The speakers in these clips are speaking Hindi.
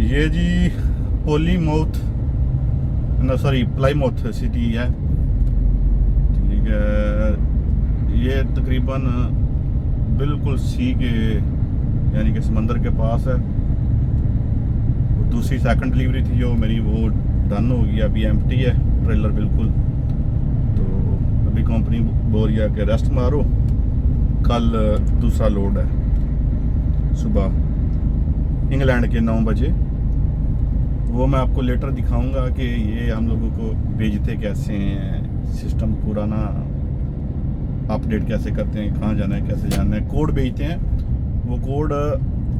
ये जी पोलीमाउथ प्लाईमाउथ सिटी है। ठीक है, ये तकरीबन बिल्कुल सी के यानी कि समंदर के पास है। दूसरी सेकंड डिलीवरी थी जो मेरी, वो डन हो गई। अभी एम्प्टी है ट्रेलर बिल्कुल। तो अभी कंपनी बोल रही है कि रेस्ट मारो, कल दूसरा लोड है सुबह इंग्लैंड के 9 बजे। वो मैं आपको लेटर दिखाऊंगा कि ये हम लोगों को भेजते कैसे हैं, सिस्टम पूरा ना अपडेट कैसे करते हैं, कहाँ जाना है, कैसे जाना है। कोड भेजते हैं, वो कोड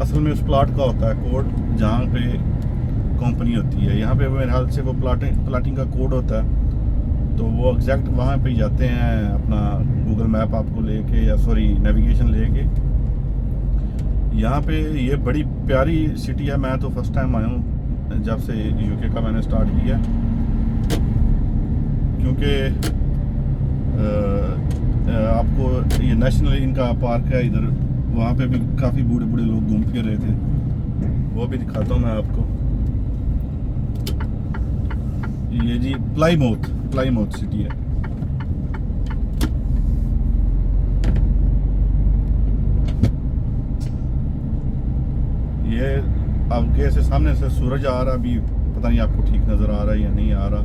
असल में उस प्लाट का होता है कोड जहाँ पे कंपनी होती है। यहाँ पे मेरे ख्याल से वो प्लाटिंग का कोड होता है। तो वो एग्जैक्ट वहाँ पे जाते हैं अपना गूगल मैप आपको लेके या नेविगेशन लेके। यहाँ पे ये बड़ी प्यारी सिटी है। मैं तो फर्स्ट टाइम आया हूँ जब से यूके का मैंने स्टार्ट किया, क्योंकि आपको ये नेशनल इनका पार्क है इधर, वहाँ पे भी काफ़ी बूढ़े बूढ़े लोग घूम फिर रहे थे। वो भी दिखाता हूँ मैं आपको। ये जी प्लाईमाउथ सिटी है। ये आगे से सामने से सूरज आ रहा, अभी पता नहीं आपको ठीक नज़र आ रहा है या नहीं आ रहा।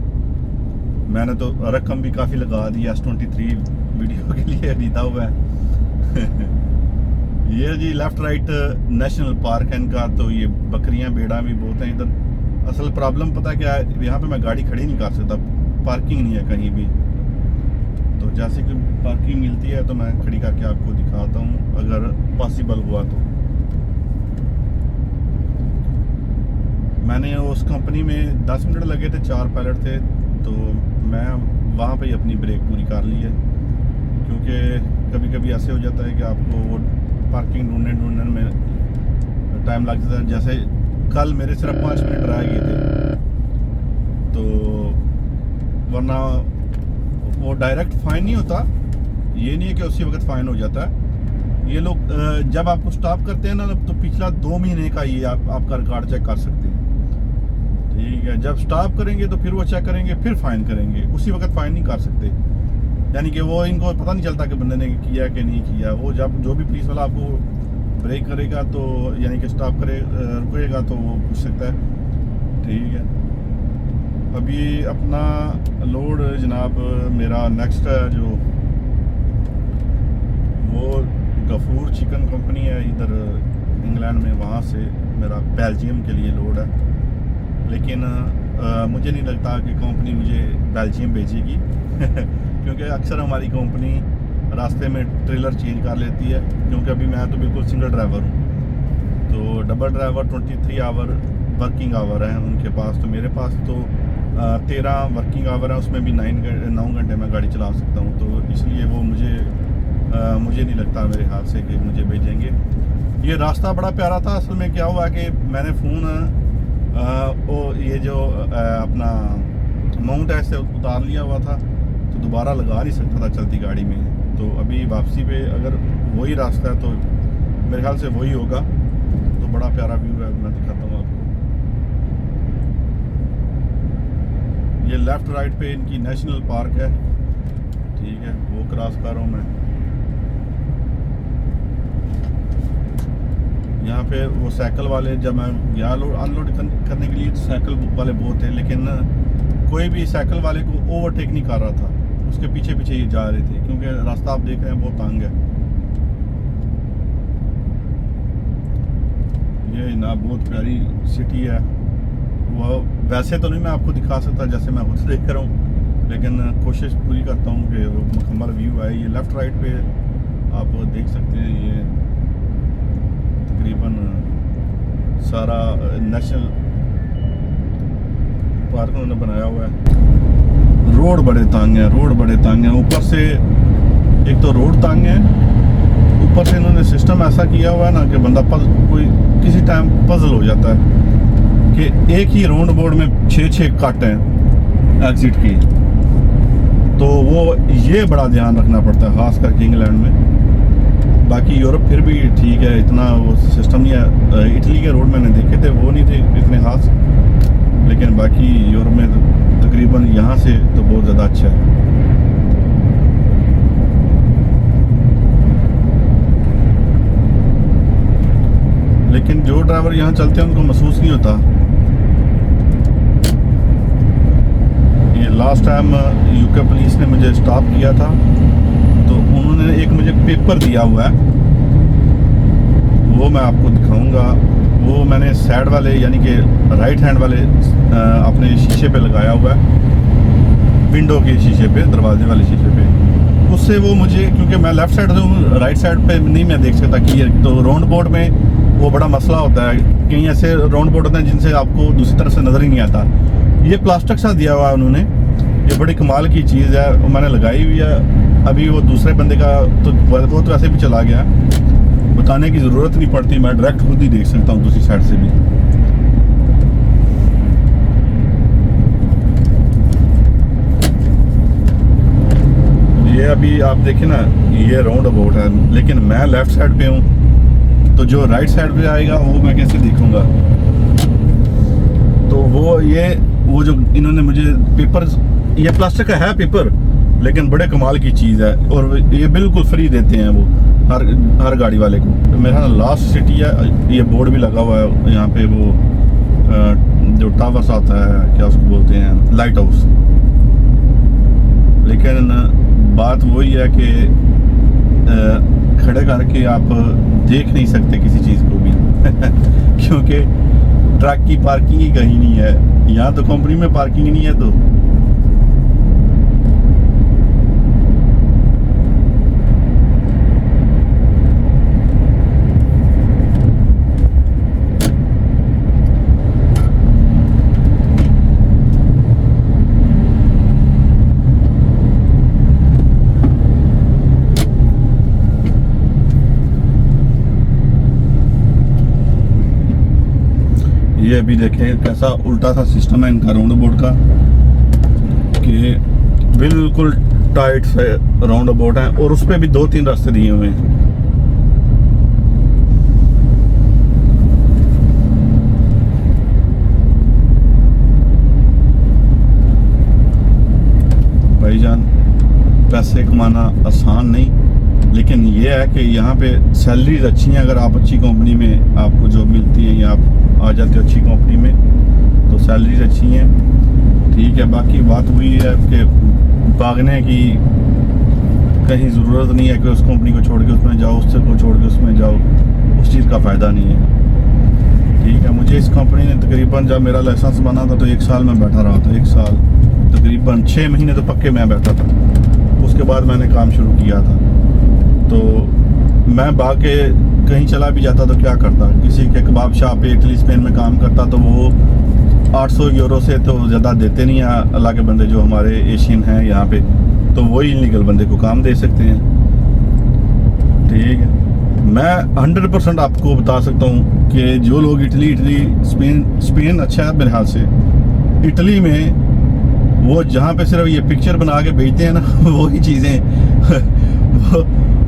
मैंने तो रकम भी काफ़ी लगा दी S23 वीडियो के लिए खरीदा हुआ है। ये जी लेफ्ट राइट नेशनल पार्क है इनका। तो ये बकरियां बेड़ा भी बहुत हैं इधर। असल प्रॉब्लम पता क्या है, यहाँ पे मैं गाड़ी खड़ी नहीं कर सकता, पार्किंग नहीं है कहीं भी। तो जैसे कि पार्किंग मिलती है तो मैं खड़ी करके आपको दिखाता हूँ अगर पॉसिबल हुआ तो। मैंने उस कंपनी में 10 मिनट लगे थे, 4 पायलट थे, तो मैं वहाँ पे ही अपनी ब्रेक पूरी कर ली है। क्योंकि कभी कभी ऐसे हो जाता है कि आपको वो पार्किंग ढूंढने में टाइम लग जाता है। जैसे कल मेरे सिर्फ 5 मिनट रह गए थे, तो वरना वो डायरेक्ट फाइन नहीं होता। ये नहीं है कि उसी वक्त फाइन हो जाता है। ये लोग जब आपको स्टॉप करते हैं ना, तो पिछला 2 महीने का ये आपका रिकॉर्ड चेक कर सकते हैं। ठीक है, जब स्टॉप करेंगे तो फिर वो चेक करेंगे, फिर फाइन करेंगे। उसी वक्त फाइन नहीं कर सकते, यानी कि वो इनको पता नहीं चलता कि बंदे ने किया कि नहीं किया। वो जब जो भी पुलिस वाला आपको ब्रेक करेगा तो यानी कि स्टॉप रुकेगा तो वो पूछ सकता है। ठीक है, अभी अपना लोड जनाब मेरा नेक्स्ट है जो वो गफूर चिकन कंपनी है इधर इंग्लैंड में, वहाँ से मेरा बेल्जियम के लिए लोड है। लेकिन मुझे नहीं लगता कि कंपनी मुझे बेल्जियम भेजेगी क्योंकि अक्सर हमारी कंपनी रास्ते में ट्रेलर चेंज कर लेती है। क्योंकि अभी मैं तो बिल्कुल सिंगल ड्राइवर हूँ, तो double driver 23 hour working hour है उनके पास। तो मेरे पास तो 13 वर्किंग आवर है, उसमें भी 9 घंटे मैं गाड़ी चला सकता हूँ। तो इसलिए वो मुझे नहीं लगता मेरे हाथ से कि मुझे भेजेंगे। ये रास्ता बड़ा प्यारा था। असल में क्या हुआ कि मैंने फ़ोन ये जो अपना माउंट ऐसे उतार लिया हुआ था, तो दोबारा लगा नहीं सकता था चलती गाड़ी में। तो अभी वापसी पे अगर वही रास्ता है तो मेरे ख्याल से वही होगा। तो बड़ा प्यारा व्यू है, मैं दिखाता हूँ आपको। ये लेफ़्ट राइट पे इनकी नेशनल पार्क है। ठीक है, वो क्रॉस कर रहा हूँ मैं। यहाँ पे वो साइकिल वाले, जब मैं गया अनलोड करने के लिए, साइकिल वाले बहुत थे, लेकिन कोई भी साइकिल वाले को ओवरटेक नहीं कर रहा था। उसके पीछे पीछे ये जा रहे थे, क्योंकि रास्ता आप देख रहे हैं बहुत तंग है। ये ना बहुत प्यारी सिटी है। वो वैसे तो नहीं मैं आपको दिखा सकता जैसे मैं खुद देख रहा हूँ, लेकिन कोशिश पूरी करता हूँ कि वो मुकम्मल व्यू आए। ये लेफ़्ट राइट पे आप देख सकते हैं, ये तकरीबन सारा नेशनल पार्क उन्होंने बनाया हुआ है। रोड बड़े तंग हैं। ऊपर से एक तो रोड तंग है, ऊपर से इन्होंने सिस्टम ऐसा किया हुआ है ना कि बंदा कोई किसी टाइम पजल हो जाता है कि एक ही राउंड बोर्ड में 6 कट हैं एग्जिट की। तो वो ये बड़ा ध्यान रखना पड़ता है, खास करके इंग्लैंड में। बाकी यूरोप फिर भी ठीक है, इतना वो सिस्टम नहीं है। इटली के रोड मैंने देखे थे, वो नहीं थे इतने खास, लेकिन बाकी यूरोप में तकरीबन यहाँ से तो बहुत ज़्यादा अच्छा है। लेकिन जो ड्राइवर यहाँ चलते हैं उनको महसूस नहीं होता। ये लास्ट टाइम यूके पुलिस ने मुझे स्टॉप किया था, तो उन्होंने एक मुझे पेपर दिया हुआ है, वो मैं आपको दिखाऊंगा। वो मैंने साइड वाले यानी कि राइट हैंड वाले अपने शीशे पे लगाया हुआ है, विंडो के शीशे पे, दरवाजे वाले शीशे पे। उससे वो मुझे, क्योंकि मैं लेफ़्ट साइड से हूँ, राइट साइड पे नहीं मैं देख सकता कि ये तो राउंड बोर्ड में वो बड़ा मसला होता है। कहीं ऐसे राउंड बोर्ड होते हैं जिनसे आपको दूसरी तरफ से नज़र ही नहीं आता। ये प्लास्टिक सा दिया हुआ है उन्होंने, ये बड़ी कमाल की चीज़ है, वो मैंने लगाई हुई है। अभी वो दूसरे बंदे का तो वो तो ऐसे भी चला गया, बताने की ज़रूरत नहीं पड़ती, मैं डायरेक्ट खुद ही देख सकता हूँ दूसरी साइड से भी। ये अभी आप देखें ना, ये राउंड अबाउट है, लेकिन मैं लेफ़्ट साइड पे हूँ, तो जो राइट साइड पे आएगा वो मैं कैसे देखूँगा। तो वो जो इन्होंने मुझे पेपर, ये प्लास्टिक का है पेपर, लेकिन बड़े कमाल की चीज़ है, और ये बिल्कुल फ्री देते हैं वो हर गाड़ी वाले को। मेरा लास्ट सिटी है, ये बोर्ड भी लगा हुआ है यहाँ पे, वो जो टावर्स आता है, क्या उसको बोलते हैं, लाइट हाउस। लेकिन बात वही है कि खड़े करके आप देख नहीं सकते किसी चीज़ को भी क्योंकि ट्रक की पार्किंग ही कहीं नहीं है, यहाँ तो कंपनी में पार्किंग नहीं है। तो ये अभी देखें कैसा उल्टा सा सिस्टम है इनका राउंड अबाउट का, कि बिल्कुल टाइट से राउंड अबाउट है, और उस पर भी 2-3 रास्ते दिए हुए हैं। भाईजान, पैसे कमाना आसान नहीं, लेकिन ये है कि यहाँ पे सैलरीज अच्छी हैं। अगर आप अच्छी कंपनी में आपको जॉब मिलती है या आप आ जाते हो अच्छी कंपनी में, तो सैलरीज अच्छी हैं, ठीक है। बाकी बात वही है कि भागने की कहीं ज़रूरत नहीं है कि उस कंपनी को छोड़ के उसमें जाओ, उससे को छोड़ के उसमें जाओ, उस चीज़ का फ़ायदा नहीं है, ठीक है। मुझे इस कंपनी ने तकरीबन, जब मेरा लाइसेंस बना था तो 1 साल में बैठा रहा था, 1 साल तकरीबन 6 महीने तो पक्के मैं बैठा था। उसके बाद मैंने काम शुरू किया था, तो मैं भाग के कहीं चला भी जाता तो क्या करता, किसी के कबाब शॉप पे इटली स्पेन में काम करता, तो वो 800 यूरो से तो ज़्यादा देते नहीं हैं अल्लाह के बंदे जो हमारे एशियन हैं यहाँ पे, तो वही इलीगल बंदे को काम दे सकते हैं, ठीक है। मैं 100% आपको बता सकता हूँ कि जो लोग इटली स्पेन अच्छा है मेरे हाल से, इटली में वो जहाँ पे सिर्फ ये पिक्चर बना के भेजते हैं ना वही चीज़ें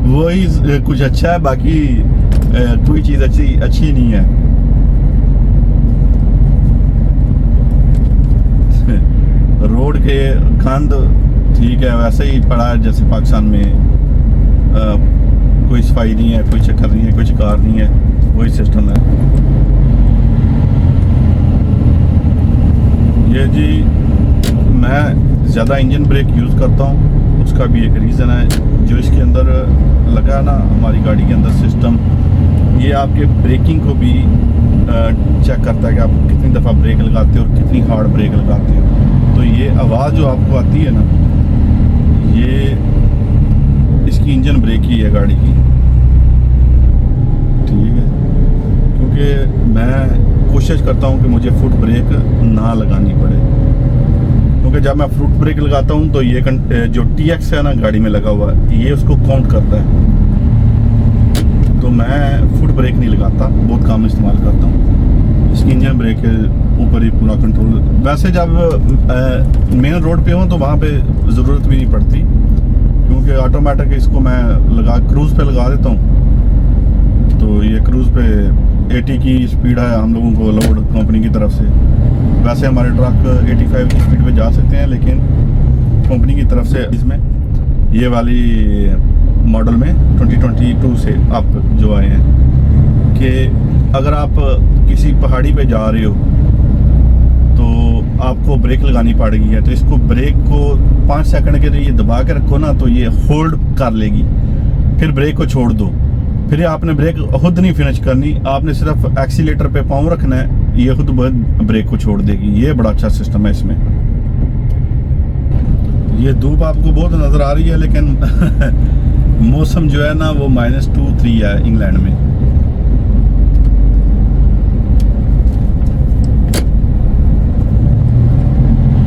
वही कुछ अच्छा है, बाकी कोई चीज़ अच्छी नहीं है। रोड के कंध ठीक है वैसे ही पड़ा है जैसे पाकिस्तान में, कोई सफाई नहीं है, कोई चक्कर नहीं है, कोई शिकार नहीं है, वही सिस्टम है। ये जी मैं ज़्यादा इंजन ब्रेक यूज़ करता हूँ, उसका भी एक रीज़न है। जो इसके अंदर लगा है ना हमारी गाड़ी के अंदर सिस्टम, ये आपके ब्रेकिंग को भी चेक करता है कि आप कितनी दफ़ा ब्रेक लगाते हो और कितनी हार्ड ब्रेक लगाते हो। तो ये आवाज़ जो आपको आती है ना, ये इसकी इंजन ब्रेक ही है गाड़ी की, ठीक है। क्योंकि मैं कोशिश करता हूँ कि मुझे फुट ब्रेक ना लगानी पड़े, क्योंकि जब मैं फुट ब्रेक लगाता हूँ तो ये जो TX है ना गाड़ी में लगा हुआ है, ये उसको काउंट करता है, तो मैं फुट ब्रेक नहीं लगाता, बहुत कम इस्तेमाल करता हूँ। इसकी इंजन ब्रेक के ऊपर ही पूरा कंट्रोल। वैसे जब मेन रोड पे हूँ तो वहाँ पे ज़रूरत भी नहीं पड़ती, क्योंकि ऑटोमेटिक इसको मैं क्रूज़ पे लगा देता हूँ तो ये क्रूज़ पे 80 की स्पीड है हम लोगों को अलाउड कंपनी की तरफ से। वैसे हमारे ट्रक 85 की स्पीड पे जा सकते हैं, लेकिन कंपनी की तरफ से इसमें ये वाली मॉडल में 2022 से आप जो आए हैं कि अगर आप किसी पहाड़ी पे जा रहे हो तो आपको ब्रेक लगानी पड़ेगी है, तो इसको ब्रेक को 5 सेकंड के लिए दबा के रखो ना, तो ये होल्ड कर लेगी। फिर ब्रेक को छोड़ दो, फिर आपने ब्रेक खुद नहीं फिनिश करनी, आपने सिर्फ एक्सीलेटर पे पाँव रखना है, ये खुद ब्रेक को छोड़ देगी। ये बड़ा अच्छा सिस्टम है इसमें। ये धूप आपको बहुत नज़र आ रही है, लेकिन मौसम जो है ना वो -2-3 है इंग्लैंड में।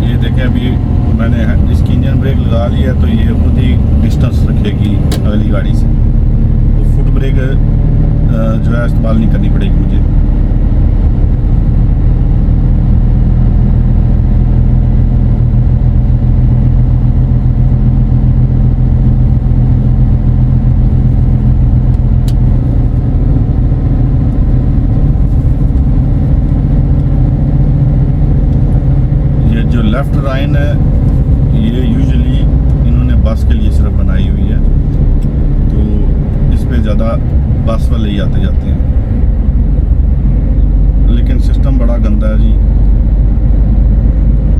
ये देखें, अभी मैंने इसकी इंजन ब्रेक लगा ली है, तो ये खुद ही डिस्टेंस रखेगी अगली गाड़ी से। वो फुट ब्रेक जो है इस्तेमाल नहीं करनी पड़ेगी मुझे। लेफ्ट लाइन है, ये यूजुअली इन्होंने बस के लिए सिर्फ बनाई हुई है, तो इस पे ज़्यादा बस वाले ही आते जाते हैं, लेकिन सिस्टम बड़ा गंदा है जी,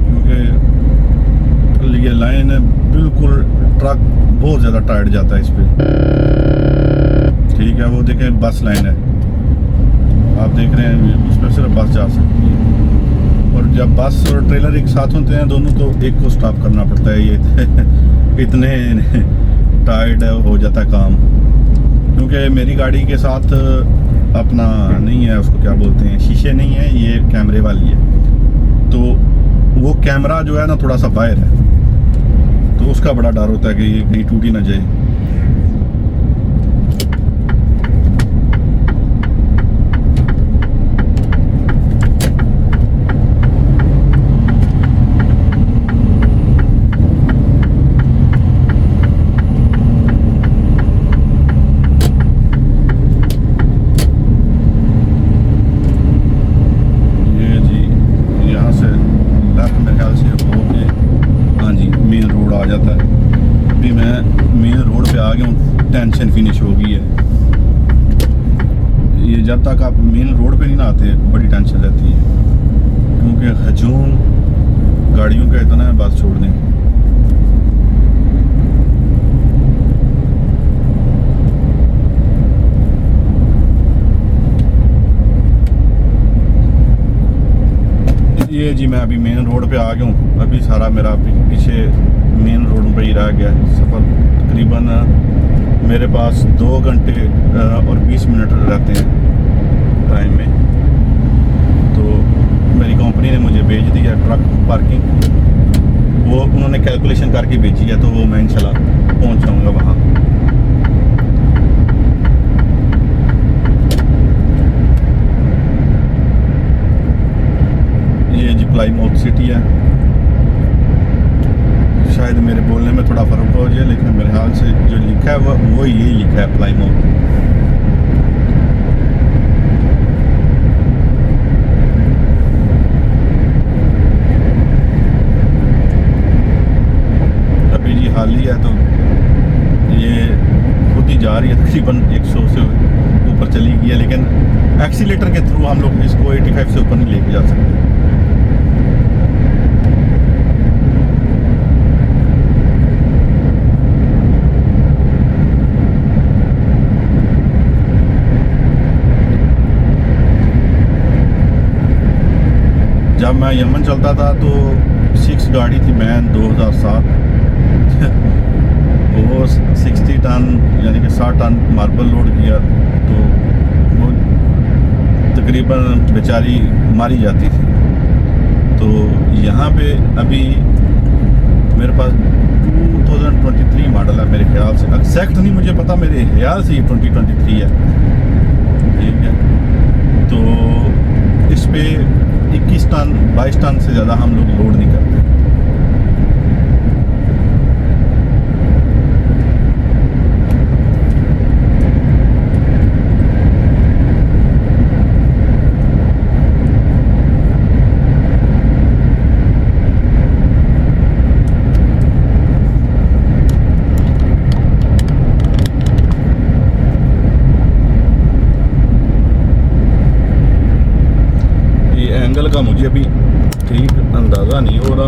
क्योंकि ये लाइन है बिल्कुल, ट्रक बहुत ज़्यादा टाइट जाता है इस पे। ठीक है, वो देखें बस लाइन है, आप देख रहे हैं, उस पर सिर्फ बस जा सकती है। और जब बस और ट्रेलर एक साथ होते हैं दोनों, तो एक को स्टॉप करना पड़ता है। ये इतने टाइट हो जाता है काम, क्योंकि मेरी गाड़ी के साथ अपना नहीं है, उसको क्या बोलते हैं, शीशे नहीं है, ये कैमरे वाली है, तो वो कैमरा जो है ना थोड़ा सा बाहर है, तो उसका बड़ा डर होता है कि ये कहीं टूटी ना जाए। टेंशन फिनिश हो गई है। ये जब तक आप मेन रोड पे नहीं ना आते बड़ी टेंशन रहती है, क्योंकि हजूम गाड़ियों का इतना है, बस छोड़ दें। ये जी मैं अभी मेन रोड पे आ गया हूँ। अभी सारा मेरा पीछे मेन रोड पे ही रह गया सफ़र। तकरीबन मेरे पास 2 घंटे और 20 मिनट रहते हैं टाइम में, तो मेरी कंपनी ने मुझे भेज दिया ट्रक पार्किंग, वो उन्होंने कैलकुलेशन करके भेजी है, तो वो मैं इंशाल्लाह पहुंच जाऊंगा वहाँ। ये जी प्लाईमाउथ सिटी है। शायद मेरे बोलने में थोड़ा फ़र्क हो जाए, लेकिन मेरे ख्याल से जो लिखा है वो यही लिखा है, प्लाईमाउथ। अभी जी हाल ही है, तो ये खुद ही जा रही है, तकरीबन 100 से ऊपर चली गई है, लेकिन एक्सीलेटर के थ्रू हम लोग इसको 85 से ऊपर नहीं लेके जा सकते। जब मैं यमन चलता था तो 6 गाड़ी थी मैन 2007 वो 60 टन यानी कि 60 टन मार्बल लोड किया, तो वो तकरीबन बेचारी मारी जाती थी। तो यहाँ पे अभी मेरे पास 2023 मॉडल है मेरे ख्याल से, एग्जैक्ट नहीं मुझे पता, मेरे ख्याल से ये 2023 है। ठीक है, तो इस पे 21 टन 22 टन से ज़्यादा हम लोग लोड नहीं करते। का मुझे अभी ठीक अंदाज़ा नहीं हो रहा।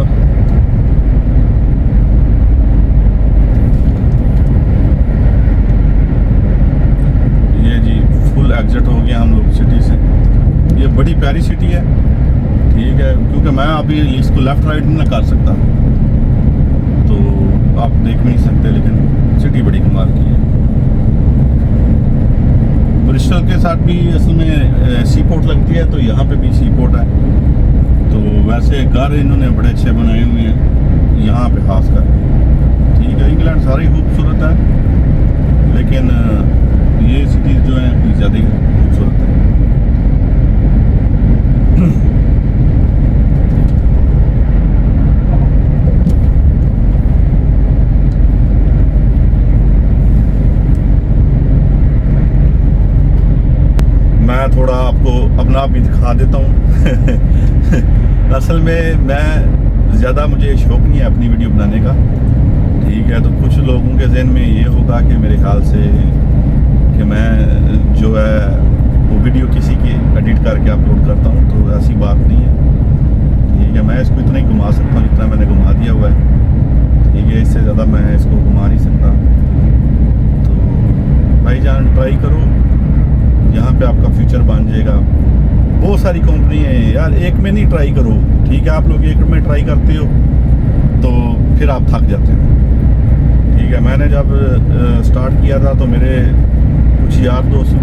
ये जी फुल एग्जिट हो गया हम लोग सिटी से। ये बड़ी प्यारी सिटी है, ठीक है, क्योंकि मैं अभी इसको लेफ़्ट राइट नहीं कर सकता, तो आप देख नहीं सकते, लेकिन सिटी बड़ी कमाल की है। ब्रिस्टल के साथ भी असल में सी पोर्ट लगती है, तो यहाँ पे भी सी पोर्ट है। तो वैसे घर इन्होंने बड़े अच्छे बनाए हुए हैं यहाँ पे खास कर, ठीक है। इंग्लैंड सारा ही खूबसूरत है, लेकिन ये सिटीज़ जो हैं कुछ ज़्यादा ही खूबसूरत है। मैं थोड़ा आपको अपना आप भी दिखा देता हूँ। असल में मैं ज़्यादा मुझे शौक़ नहीं है अपनी वीडियो बनाने का, ठीक है। तो कुछ लोगों के जहन में ये होगा कि मेरे ख्याल से कि मैं जो है वो वीडियो किसी की एडिट करके अपलोड करता हूँ, तो ऐसी बात नहीं है, ठीक है। मैं इसको इतना ही घुमा सकता हूँ जितना मैंने घुमा दिया हुआ है, ठीक है। इससे ज़्यादा मैं इसको घुमा नहीं सकता। तो भाईजान ट्राई करो, यहाँ पे आपका फ्यूचर बन जाएगा। बहुत सारी कंपनी है यार, एक में नहीं ट्राई करो, ठीक है। आप लोग एक में ट्राई करते हो तो फिर आप थक जाते हो, ठीक है। मैंने जब स्टार्ट किया था तो मेरे कुछ यार दोस्त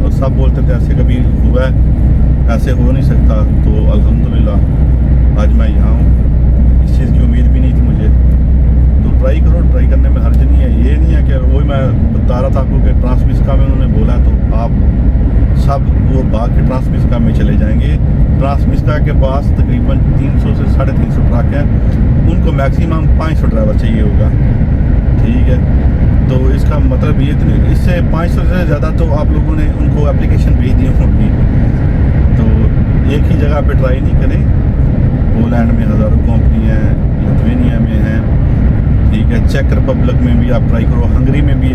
और सब बोलते थे ऐसे कभी हुआ है, ऐसे हो नहीं सकता। तो अल्हम्दुलिल्लाह आज मैं यहाँ हूँ। इस चीज़ की उम्मीद भी नहीं थी मुझे, तो ट्राई करो, ट्राई करने में हर्ज नहीं है। ये नहीं है कि वही मैं बता रहा था आपको कि ट्रांसमिस्का में उन्होंने बोला तो आप सब वो भाग के ट्रांसमिस्का में चले जाएंगे। ट्रांसमिस्का के पास तकरीबन 300 से 350 ट्रक हैं, उनको मैक्सिमम 500 ड्राइवर चाहिए होगा, ठीक है। तो इसका मतलब ये तो नहीं, इससे 500 से ज़्यादा तो आप लोगों ने उनको एप्लीकेशन भेज दी होगी। तो एक ही जगह पे ट्राई नहीं करें। पोलैंड में हज़ारों कंपनी है, लिथुआनिया में है, ठीक है। चेक रिपब्लिक में भी आप ट्राई करो, हंगरी में भी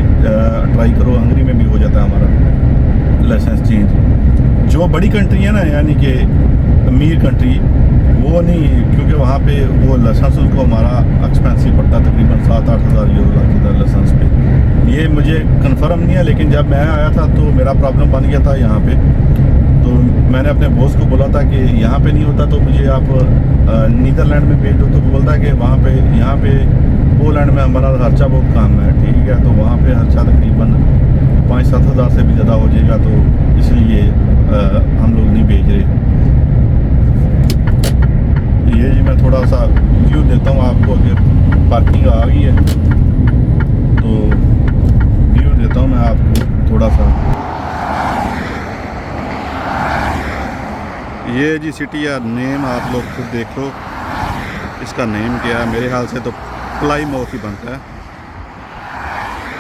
ट्राई करो, हंगरी में भी हो जाता है हमारा लाइसेंस चेंज। जो बड़ी कंट्री है ना, यानी कि अमीर कंट्री, वो नहीं, क्योंकि वहाँ पे वो लाइसेंस उनको हमारा एक्सपेंसिव पड़ता है, तकरीबन 7-8 हज़ार यूरो लगता है लाइसेंस पे। ये मुझे कंफर्म नहीं है, लेकिन जब मैं आया था तो मेरा प्रॉब्लम बन गया था यहाँ पे। तो मैंने अपने बॉस को बोला था कि यहाँ पे नहीं होता तो मुझे आप नीदरलैंड में भेज दो। तो बोलता है कि वहाँ पे, यहाँ पे पोलैंड में हमारा खर्चा बहुत कम है, ठीक है। तो वहाँ पे खर्चा तकरीबन 5-7 हज़ार से भी ज़्यादा हो जाएगा, तो इसलिए हम लोग नहीं भेज रहे। ये जी मैं थोड़ा सा व्यू देता हूँ आपको, अगर पार्किंग आ गई है तो व्यू देता हूँ मैं आपको थोड़ा सा। ये जी सिटी का नेम आप लोग खुद देख लो, इसका नेम क्या है। मेरे ख्याल से तो प्लाईमाउथ ही बनता है।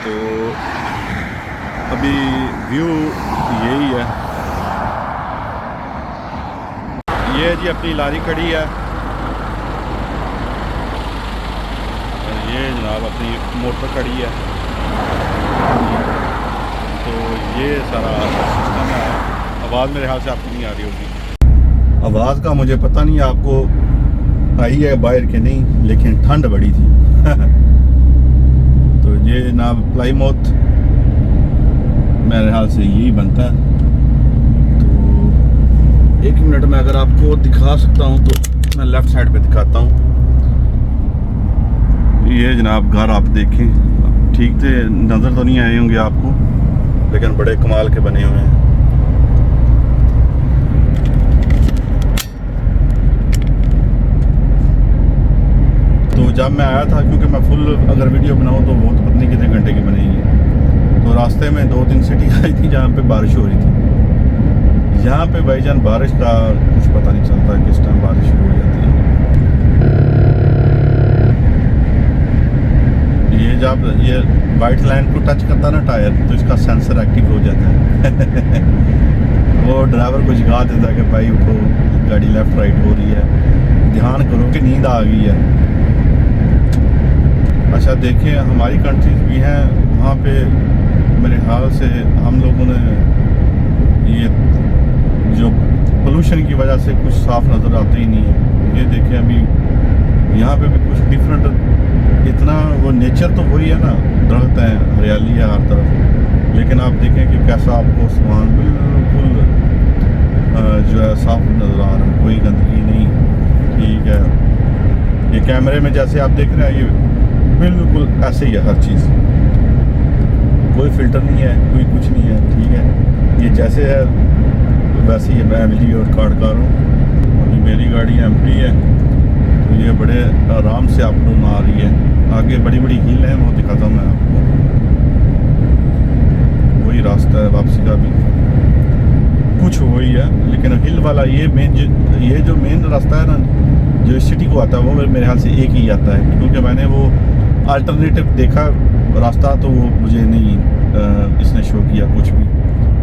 तो अभी व्यू यही है। ये जी अपनी लारी खड़ी है, ये जनाब अपनी मोटर खड़ी है। तो ये सारा सिस्टम है। आवाज़ मेरे ख्याल से आपको नहीं आ रही होगी। आवाज़ का मुझे पता नहीं आपको आई है बाहर के नहीं, लेकिन ठंड बड़ी थी। तो ये जनाब प्लाईमाउथ मेरे ख्याल से यही बनता है। तो 1 मिनट में अगर आपको दिखा सकता हूँ तो मैं लेफ़्ट साइड पे दिखाता हूँ। ये जनाब घर आप देखें, ठीक से नज़र तो नहीं आए होंगे आपको, लेकिन बड़े कमाल के बने हुए हैं। तो जब मैं आया था, क्योंकि मैं फुल अगर वीडियो बनाऊँ तो बहुत पता नहीं कितने घंटे की बनेगी। तो रास्ते में 2-3 सिटी आई थी जहाँ पे बारिश हो रही थी। यहाँ पे भाईजान बारिश का कुछ पता नहीं चलता किस टाइम बारिश शुरू हो जाती है। ये जब ये वाइट लाइन को टच करता है ना टायर, तो इसका सेंसर एक्टिव हो जाता है। वो ड्राइवर को जगा देता है कि भाई उठो, गाड़ी लेफ़्ट राइट हो रही है, ध्यान करो कि नींद आ गई है। अच्छा देखिए, हमारी कंट्रीज भी हैं, वहाँ पे मेरे ख्याल से हम लोगों ने ये जो पोल्यूशन की वजह से कुछ साफ नज़र आते ही नहीं है। ये देखें अभी यहाँ पे भी कुछ डिफरेंट, इतना वो नेचर तो वही है ना, दरख्त है, हरियाली है हर तरफ, लेकिन आप देखें कि कैसा आपको आसमान बिल्कुल जो है साफ नज़र आ रहा है, कोई गंदगी नहीं। ठीक है, ये कैमरे में जैसे आप देख रहे हैं ये बिल्कुल ऐसे ही है, हर चीज़, कोई फिल्टर नहीं है, कोई कुछ नहीं है। ठीक है, ये जैसे है वैसे ही मैं वीडियो रिकॉर्ड कर रहा हूँ। अभी मेरी गाड़ी एम्प्टी है तो ये बड़े आराम से अप डाउन आ रही है। आगे बड़ी बड़ी हिल है, वो दिखाता हूँ मैं आपको, वही रास्ता है वापसी का भी, कुछ वही है, लेकिन हिल वाला ये जो मेन रास्ता है ना जो सिटी को आता है, वो मेरे ख्याल से एक ही आता है, क्योंकि मैंने वो अल्टरनेटिव देखा रास्ता तो वो मुझे नहीं इसने शो किया कुछ भी।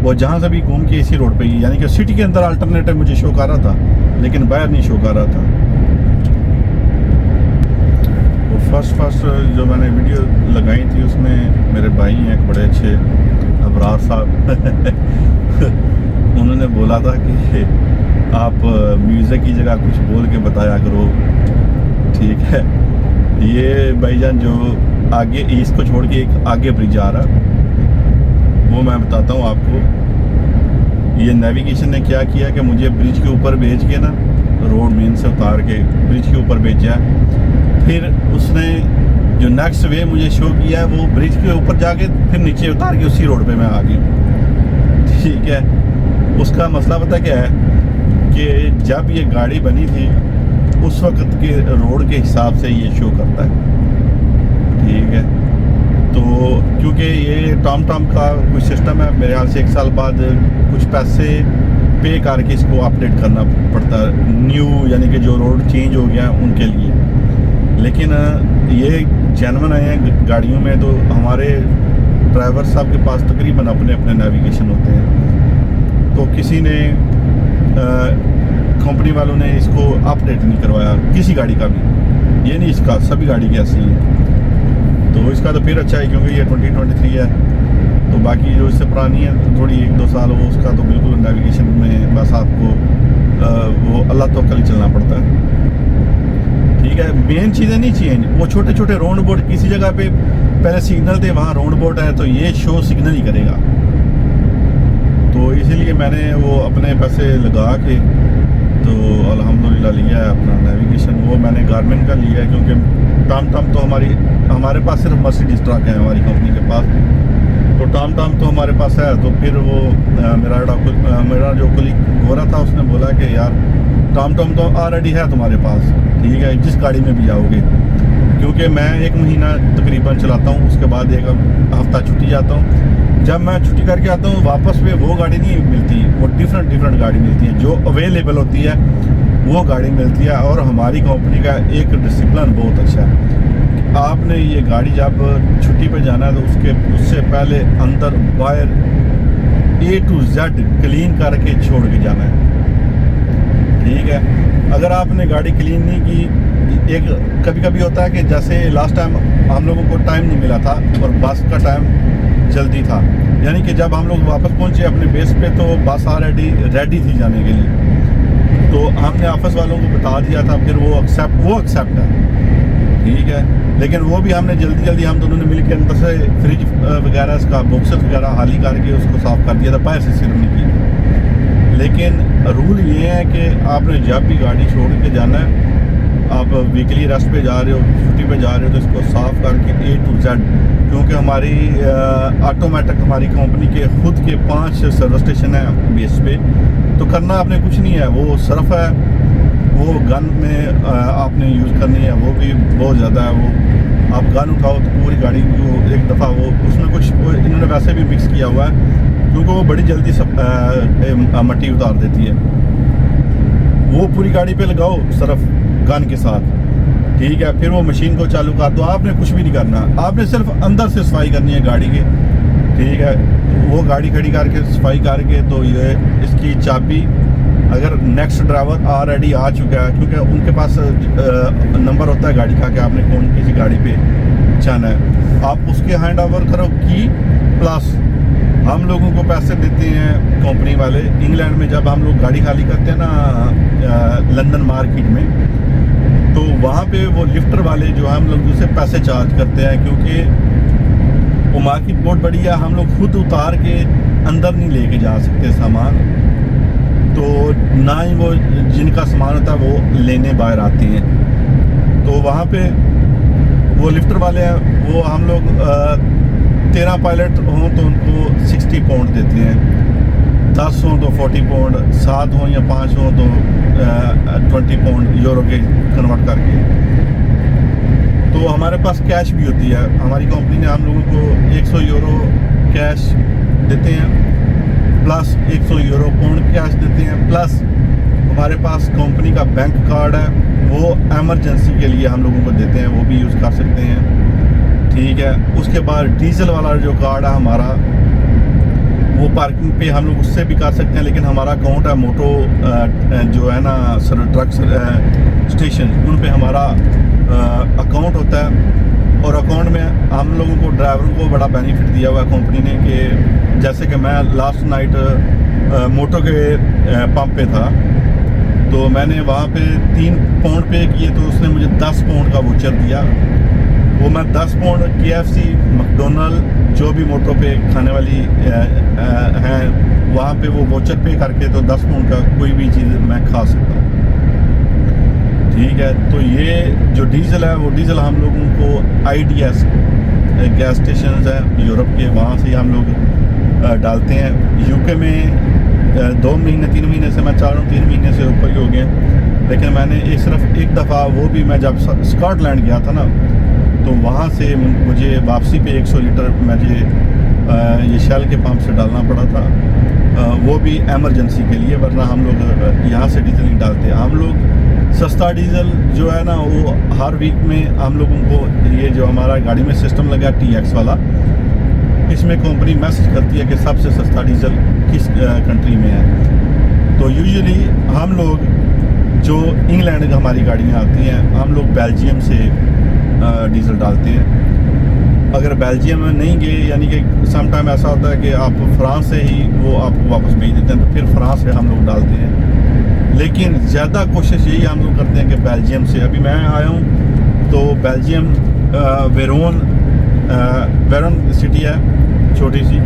वो जहाँ से भी घूम के इसी रोड पे ही, यानी कि सिटी के अंदर अल्टरनेटिव मुझे शो कर रहा था, लेकिन बाहर नहीं शो कर रहा था। वो फर्स्ट जो मैंने वीडियो लगाई थी उसमें मेरे भाई हैं एक बड़े अच्छे अबरार साहब उन्होंने बोला था कि आप म्यूज़िक की जगह कुछ बोल के बताया करो। ठीक है, ये भाईजान जो आगे इसको छोड़ के एक आगे ब्रिज आ रहा, वो मैं बताता हूँ आपको। ये नेविगेशन ने क्या किया कि मुझे ब्रिज के ऊपर भेज के ना, रोड मेन से उतार के ब्रिज के ऊपर भेजा, फिर उसने जो नेक्स्ट वे मुझे शो किया है वो ब्रिज के ऊपर जाके फिर नीचे उतार के उसी रोड पे मैं आ गया। ठीक है, उसका मसला पता क्या है कि जब ये गाड़ी बनी थी उस वक्त के रोड के हिसाब से ये शो करता है। ठीक है, तो क्योंकि ये टॉम का कुछ सिस्टम है, मेरे ख्याल से 1 साल बाद कुछ पैसे पे करके इसको अपडेट करना पड़ता है, न्यू यानी कि जो रोड चेंज हो गया उनके लिए। लेकिन ये जेन्युइन आए हैं गाड़ियों में, तो हमारे ड्राइवर साहब के पास तकरीबन अपने अपने नेविगेशन होते हैं, तो किसी ने कंपनी वालों ने इसको अपडेट नहीं करवाया किसी गाड़ी का भी, ये नहीं इसका, सभी गाड़ी की ऐसी है। तो इसका तो फिर अच्छा है क्योंकि ये 2023 है, तो बाकी जो इससे पुरानी है थोड़ी 1-2 साल वो, उसका तो बिल्कुल नेविगेशन में बस आपको वो अल्लाह तवक्कल ही चलना पड़ता है। ठीक है, मेन चीज़ें नहीं चेंज, वो छोटे छोटे राउंड बोर्ड, किसी जगह पे पहले सिग्नल थे वहाँ राउंड बोर्ड है तो ये शो सिग्नल ही करेगा। तो इसीलिए मैंने वो अपने पैसे लगा के तो अल्हम्दुलिल्लाह लिया है अपना नेविगेशन। वो मैंने गारमेंट का लिया है क्योंकि टॉम तो हमारे पास सिर्फ मर्सिडीज ट्रक है हमारी कंपनी के पास, तो टॉम तो हमारे पास है। तो फिर वो मेरा जो कलीग गोरा था उसने बोला कि यार टॉम तो ऑलरेडी है तुम्हारे पास, ठीक है, जिस गाड़ी में भी जाओगे, क्योंकि मैं 1 महीना तकरीबन चलाता हूँ, उसके बाद 1 हफ्ता छुट्टी जाता हूँ। जब मैं छुट्टी करके आता हूँ वापस में वो गाड़ी नहीं मिलती, वो डिफरेंट गाड़ी मिलती है, जो अवेलेबल होती है वो गाड़ी मिलती है। और हमारी कंपनी का एक डिसिप्लिन बहुत अच्छा है, आपने ये गाड़ी जब छुट्टी पे जाना है तो उससे पहले अंदर बाहर A to Z क्लीन करके छोड़ के जाना है। ठीक है, अगर आपने गाड़ी क्लीन नहीं की, एक कभी होता है कि जैसे लास्ट टाइम हम लोगों को टाइम नहीं मिला था और बस का टाइम जल्दी था, यानी कि जब हम लोग वापस पहुंचे अपने बेस पे तो बस रेडी थी जाने के लिए, तो हमने ऑफिस वालों को बता दिया था, फिर वो एक्सेप्ट है। ठीक है, लेकिन वो भी हमने जल्दी हम दोनों ने मिलकर अंदर से फ्रिज वगैरह इसका बॉक्सेस वगैरह खाली करके उसको साफ़ कर दिया था, बाहर से सिर्फ नहीं की। लेकिन रूल ये है कि आपने जब भी गाड़ी छोड़ के जाना है, आप वीकली रेस्ट पे जा रहे हो, छुट्टी पे जा रहे हो, तो इसको साफ़ करके A to Z, क्योंकि हमारी ऑटोमेटिक हमारी कंपनी के खुद के 5 सर्विस स्टेशन है बेस पे, तो करना आपने कुछ नहीं है, वो सिर्फ है वो गन में आपने यूज़ करनी है, वो भी बहुत ज़्यादा है। वो आप गन उठाओ तो पूरी गाड़ी को एक दफ़ा वो उसमें कुछ इन्होंने वैसे भी मिक्स किया हुआ है क्योंकि वो बड़ी जल्दी सब मट्टी उतार देती है। वो पूरी गाड़ी पे लगाओ सिर्फ गन के साथ, ठीक है, फिर वो मशीन को चालू कर दो। आपने कुछ भी नहीं करना, आपने सिर्फ अंदर से सफाई करनी है गाड़ी के। ठीक है, वो गाड़ी खड़ी करके सफाई करके तो ये इसकी चाबी, अगर नेक्स्ट ड्राइवर ऑलरेडी आ चुका है, क्योंकि उनके पास नंबर होता है गाड़ी का कि आपने कौन किसी गाड़ी पे जाना है, आप उसके हैंड ओवर करो की प्लस हम लोगों को पैसे देते हैं कंपनी वाले। इंग्लैंड में जब हम लोग गाड़ी खाली करते हैं ना लंदन मार्केट में, तो वहाँ पे वो लिफ्टर वाले जो हम लोग से पैसे चार्ज करते हैं, क्योंकि वो मार्केट बहुत बड़ी है, हम लोग खुद उतार के अंदर नहीं लेके जा सकते सामान, तो ना ही वो जिनका सामान होता है वो लेने बाहर आते हैं। तो वहाँ पे वो लिफ्टर वाले हैं, वो हम लोग 13 पायलट हों तो उनको 60 पाउंड देते हैं, 10 हों तो 40 पाउंड, 7 हों या 5 हों तो 20 पाउंड यूरो के कन्वर्ट करके। तो हमारे पास कैश भी होती है, हमारी कंपनी ने हम लोगों को 100 यूरो कैश देते हैं, प्लस 100 यूरो पाउंड कैश देते हैं, प्लस हमारे पास कंपनी का बैंक कार्ड है, वो एमरजेंसी के लिए हम लोगों को देते हैं, वो भी यूज़ कर सकते हैं, ठीक है। उसके बाद डीजल वाला जो कार्ड है हमारा, वो पार्किंग पे हम लोग उससे भी कर सकते हैं, लेकिन हमारा अकाउंट है मोटो जो है ना सर ट्रक स्टेशन, उन पे हमारा अकाउंट होता है, और अकाउंट में हम लोगों को ड्राइवरों को बड़ा बेनिफिट दिया हुआ है कंपनी ने, कि जैसे कि मैं लास्ट नाइट मोटो के पंप पे था, तो मैंने वहाँ पे 3 पाउंड पे किए, तो उसने मुझे 10 पाउंड का वोचर दिया। वो मैं 10 पाउंड KFC, मैकडोनल्ड, जो भी मोटो पे खाने वाली हैं, वहाँ पे वो वोचर पे करके तो 10 पाउंड का कोई भी चीज़ मैं खा सकता हूँ, ठीक है। तो ये जो डीजल है, वो डीजल हम लोगों को IDS गैस स्टेशन है यूरोप के, वहाँ से हम लोग डालते हैं। UK में 2 महीने 3 महीने से मैं चाह रहा हूँ, 3 महीने से ऊपर ही हो गए, लेकिन मैंने सिर्फ एक दफ़ा, वो भी मैं जब स्कॉटलैंड गया था ना, तो वहाँ से मुझे वापसी पे 100 लीटर मुझे ये शेल के पंप से डालना पड़ा था, वो भी एमरजेंसी के लिए, वरना हम लोग यहाँ से डीजल नहीं डालते। हम लोग सस्ता डीजल जो है ना, वो हर वीक में हम लोगों को, ये जो हमारा गाड़ी में सिस्टम लगा TX वाला, इसमें कंपनी मैसेज करती है कि सबसे सस्ता डीजल किस कंट्री में है। तो यूजुअली हम लोग जो इंग्लैंड हमारी गाड़ियाँ आती हैं, हम लोग बेल्जियम से डीजल डालते हैं। अगर बेल्जियम में नहीं गए, यानी कि सम टाइम ऐसा होता है कि आप फ्रांस से ही वो आपको वापस भेज देते हैं, तो फिर फ्रांस से हम लोग डालते हैं, लेकिन ज़्यादा कोशिश यही हम लोग करते हैं कि बेल्जियम से। अभी मैं आया हूँ तो बेल्जियम वेरोन सिटी है छोटी सी,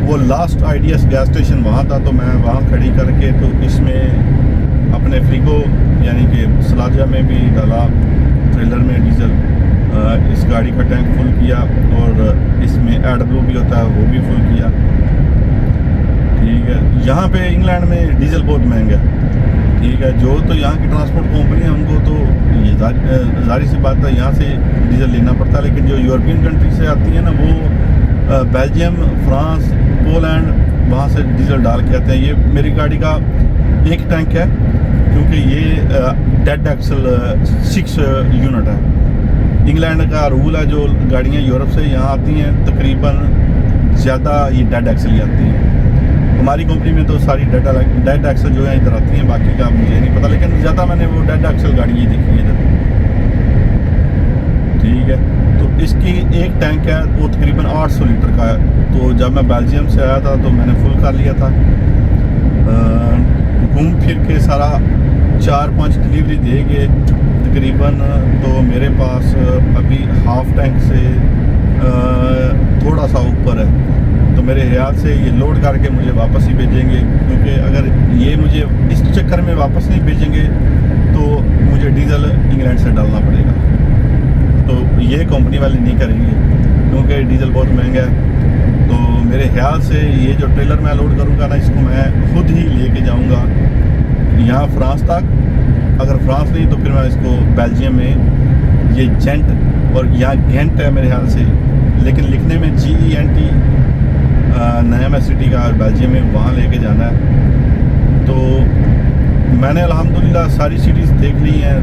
वो लास्ट IDS गैस स्टेशन वहाँ था, तो मैं वहाँ खड़ी करके तो इसमें अपने फ्रीगो यानी कि सलाजा में भी डाला, ट्रेलर में डीजल, इस गाड़ी का टैंक फुल किया, और इसमें AdBlue भी होता है वो भी फुल किया, ठीक है। यहाँ पे इंग्लैंड में डीजल बहुत महंगा है, ठीक है। जो तो यहाँ की ट्रांसपोर्ट कंपनी है, उनको तो ये जाहिर सी बात है यहाँ से डीजल लेना पड़ता है, लेकिन जो यूरोपियन कंट्री से आती है ना, वो बेल्जियम, फ्रांस, पोलैंड, वहाँ से डीजल डाल के आते हैं। ये मेरी गाड़ी का एक टैंक है, क्योंकि ये डेड एक्सल 6 यूनिट है। इंग्लैंड का रूल है, जो गाड़ियाँ यूरोप से यहाँ आती हैं तकरीबन ज़्यादा ये डेड एक्सल ही आती हैं। हमारी कंपनी में तो सारी डेड एक्सल जो है इधर आती हैं, बाकी का मुझे नहीं पता, लेकिन ज़्यादा मैंने वो डेड एक्सल गाड़ी ही देखी है इधर, ठीक है। तो इसकी एक टैंक है, वो तकरीबन 800 लीटर का है। तो जब मैं बेल्जियम से आया था तो मैंने फुल कर लिया था, घूम फिर के सारा 4-5 डिलीवरी दे के तकरीबन, तो मेरे पास अभी हाफ टैंक से थोड़ा सा ऊपर है। तो मेरे ख्याल से ये लोड करके मुझे वापस ही भेजेंगे, क्योंकि अगर ये मुझे इस चक्कर में वापस नहीं भेजेंगे तो मुझे डीजल इंग्लैंड से डालना पड़ेगा। तो ये कंपनी वाले नहीं करेंगे, क्योंकि डीजल बहुत महंगा है। तो मेरे ख्याल से ये जो ट्रेलर मैं लोड करूँगा ना, इसको मैं खुद ही लेके जाऊँगा यहाँ फ्रांस तक। अगर फ्रांस नहीं तो फिर मैं इसको बेल्जियम में, ये जेंट और यहाँ गेंट है मेरे ख्याल से, लेकिन लिखने में GENT नया सिटी का बेल्जियम में, वहाँ लेके जाना है। तो मैंने अल्हम्दुलिल्लाह सारी सिटीज़ देख ली हैं,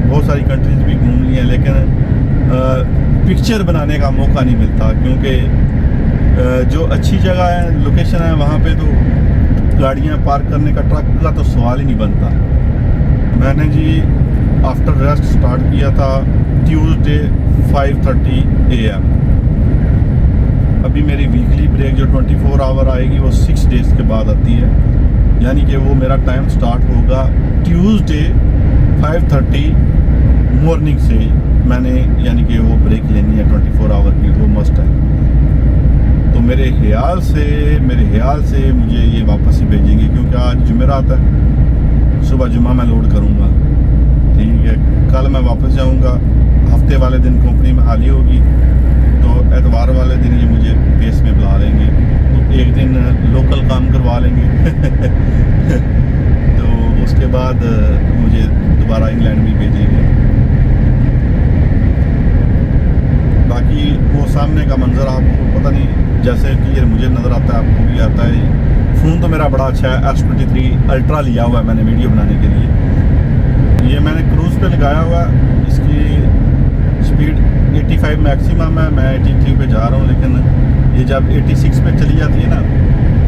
बहुत सारी कंट्रीज़ भी घूम ली हैं, लेकिन पिक्चर बनाने का मौका नहीं मिलता, क्योंकि जो अच्छी जगह है, लोकेशन है, वहाँ पे तो गाड़ियाँ पार्क करने का, ट्रक का तो सवाल ही नहीं बनता। मैंने जी आफ्टर रेस्ट स्टार्ट किया था ट्यूसडे 5:30 AM। अभी मेरी वीकली ब्रेक जो 24 आवर आएगी वो 6 डेज़ के बाद आती है, यानी कि वो मेरा टाइम स्टार्ट होगा ट्यूसडे 5:30 मॉर्निंग से। मैंने यानी कि वो ब्रेक लेनी है 24 आवर की, वो मस्ट है। तो मेरे ख्याल से मुझे ये वापस ही भेजेंगे, क्योंकि आज जुमेरात है, सुबह जुमा मैं लोड करूँगा। ठीक है, कल मैं वापस जाऊँगा। हफ्ते वाले दिन कंपनी में हाली होगी, तो एतवार वाले दिन ये मुझे बेस में बुला लेंगे, तो एक दिन लोकल काम करवा लेंगे तो उसके बाद मुझे दोबारा इंग्लैंड भी भेजेंगे। बाकी वो सामने का मंज़र आपको पता नहीं, जैसे क्लियर मुझे नज़र आता है आपको भी आता है। फ़ोन तो मेरा बड़ा अच्छा है, S23 अल्ट्रा लिया हुआ है मैंने वीडियो बनाने के लिए। ये मैंने क्रूज़ पे लगाया हुआ है, इसकी स्पीड 85 मैक्सिमम है, मैं 83 पे जा रहा हूँ। लेकिन ये जब 86 पे चली जाती है ना,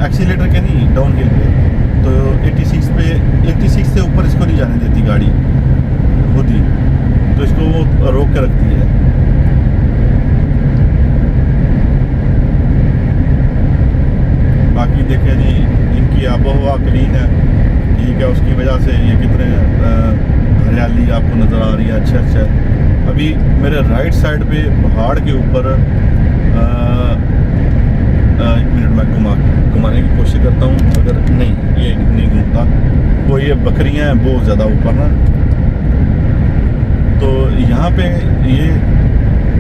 एक्सीलेटर के नहीं, डाउन हिल पे, तो 86 से ऊपर इसको नहीं जाने देती गाड़ी खुद ही, तो इसको वो रोक के रखती है। बाकी देखें जी, इनकी आबोहवा क्लीन है, ठीक है, उसकी वजह से ये कितने हरियाली आपको नज़र आ रही है। अच्छा। अभी मेरे राइट साइड पे पहाड़ के ऊपर एक मिनट मैं घुमाने की कोशिश करता हूँ, अगर नहीं ये नहीं घूमता, वो ये बकरियाँ हैं बहुत ज़्यादा ऊपर ना। तो यहाँ पे ये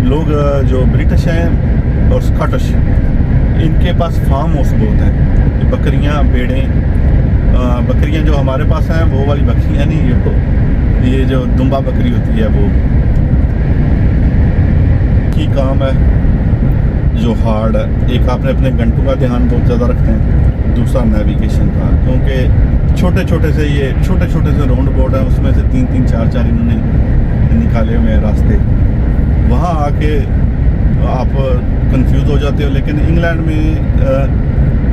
लोग जो ब्रिटिश हैं और स्कॉटिश, इनके पास फार्म हाउस बहुत हैं। बकरियाँ, भेड़ें, बकरियाँ जो हमारे पास हैं वो वाली बकरियाँ नहीं, ये जो दुम्बा बकरी होती है वो की काम है जो हार्ड है। एक आपने अपने घंटों का ध्यान बहुत ज़्यादा रखते हैं, दूसरा नेविगेशन का, क्योंकि छोटे छोटे से राउंड बोर्ड हैं, उसमें से 3-3, 4-4 इन्होंने निकाले हुए हैं रास्ते। वहाँ आके आप कंफ्यूज हो जाते हो। लेकिन इंग्लैंड में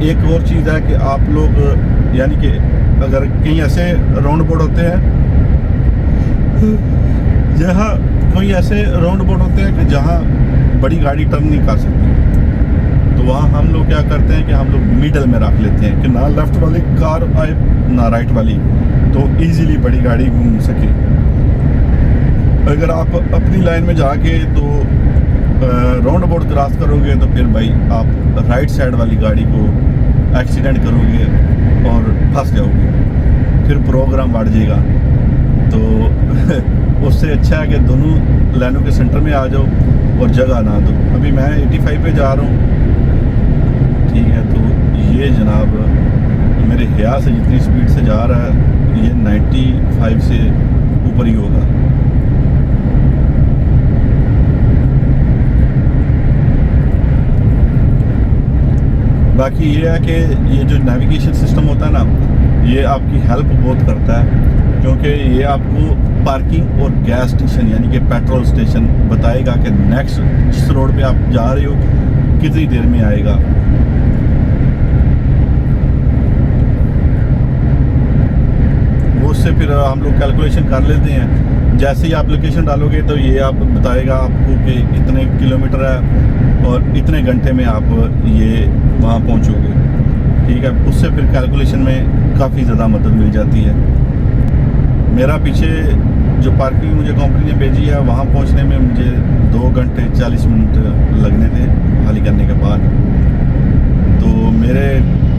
एक और चीज़ है कि आप लोग यानी कि अगर कहीं ऐसे राउंड बोर्ड होते हैं जहाँ कोई बड़ी गाड़ी टर्न नहीं कर सकती, तो वहाँ हम लोग क्या करते हैं कि हम लोग मिडल में रख लेते हैं कि ना लेफ़्ट वाली कार आए ना राइट वाली, तो इजीली बड़ी गाड़ी घूम सके। अगर आप अपनी लाइन में जाके तो राउंड बोर्ड क्रॉस करोगे तो फिर भाई आप राइट साइड वाली गाड़ी को एक्सीडेंट करोगे और फंस जाओगे, फिर प्रोग्राम बढ़ जाएगा। तो उससे अच्छा है कि दोनों लाइनों के सेंटर में आ जाओ और जगह ना दो। अभी मैं 85 पे जा रहा हूँ, ठीक है, तो ये जनाब मेरे ख्याल से जितनी स्पीड से जा रहा है ये 95 से ऊपर ही होगा। बाकी ये है कि ये जो नेविगेशन सिस्टम होता है ना, ये आपकी हेल्प बहुत करता है, क्योंकि ये आपको पार्किंग और गैस स्टेशन यानी कि पेट्रोल स्टेशन बताएगा कि नेक्स्ट जिस रोड पे आप जा रहे हो कितनी देर में आएगा। वो उससे फिर हम लोग कैलकुलेशन कर लेते हैं। जैसे ही आप लोकेशन डालोगे तो ये आप बताएगा आपको कि इतने किलोमीटर है और इतने घंटे में आप ये वहाँ पहुँचोगे, ठीक है। उससे फिर कैलकुलेशन में काफ़ी ज़्यादा मदद मिल जाती है। मेरा पीछे जो पार्किंग मुझे कंपनी ने भेजी है वहाँ पहुँचने में मुझे 2 घंटे 40 मिनट लगने थे खाली करने के बाद। तो मेरे